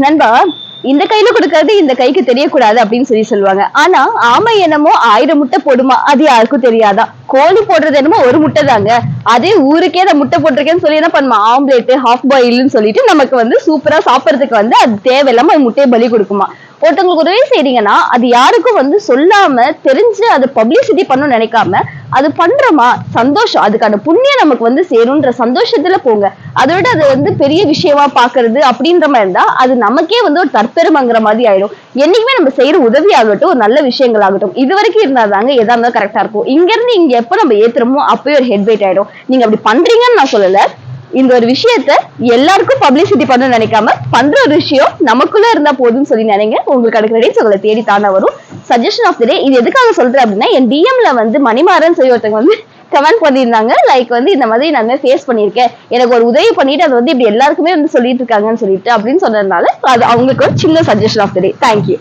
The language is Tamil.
நண்பா, இந்த கையில கொடுக்கறது இந்த கைக்கு தெரியக்கூடாது அப்படின்னு சொல்லுவாங்க. ஆனா ஆமை என்னமோ 1000 முட்டை போடுமா, அது யாருக்கும் தெரியாதா? கோழி போடுறது என்னமோ ஒரு முட்டை தாங்க. அதே ஊருக்கே நான் முட்டை போட்டிருக்கேன்னு சொல்லி என்ன பண்ணுமா, ஆம்லேட் ஹாஃப் பாயில்னு சொல்லிட்டு நமக்கு சூப்பரா சாப்பிடறதுக்கு அது தேவையில்லாம அது முட்டையை பலி கொடுக்குமா. ஒருத்தவங்களுக்கு உதவி செய்றீங்கன்னா அது யாருக்கும் சொல்லாம தெரிஞ்சு அது பப்ளிசிட்டி பண்ணணும்னு நினைக்காம அது பண்றோமா சந்தோஷம், அதுக்கான புண்ணியம் நமக்கு சேரும்ன்ற சந்தோஷத்துல போங்க. அதை விட அது பெரிய விஷயமா பாக்குறது அப்படின்ற மாதிரி இருந்தா அது நமக்கே ஒரு தற்பெருமைங்கிற மாதிரி ஆயிடும். என்னைக்குமே நம்ம செய்யற உதவி ஆகட்டும், ஒரு நல்ல விஷயங்கள் ஆகட்டும், இது வரைக்கும் இருந்தாதாங்க எதா இருந்தாலும் கரெக்டா இருக்கும். இங்க இருந்து இங்க எப்ப நம்ம ஏத்துறோமோ அப்பவே ஒரு ஹெட் வெயிட் ஆயிடும். நீங்க அப்படி பண்றீங்கன்னு நான் சொல்லல. இந்த ஒரு விஷயத்த எல்லாருக்கும் பப்ளிசிட்டி பண்ண நினைக்காம பண்ற ஒரு விஷயம் நமக்குள்ள இருந்தா போதும்னு சொல்லி நினைங்க. உங்களுக்கு அடுத்த உங்களை தேடி தானே வரும். சஜஷன் ஆஃப் தி டே, இது எதுக்காக சொல்றேன் அப்படின்னா, என் டிஎம்ல மணிமாறன் சொல்லி ஒருத்தவங்க கமெண்ட் பண்ணியிருந்தாங்க. லைக் இந்த மாதிரி நான் ஃபேஸ் பண்ணியிருக்கேன், எனக்கு ஒரு உதவி பண்ணிட்டு அது இப்படி எல்லாருக்குமே சொல்லிட்டு இருக்காங்கன்னு சொல்லிட்டு அப்படின்னு சொன்னதுனால அது அவங்களுக்கு ஒரு சின்ன suggestion of the day. Thank you.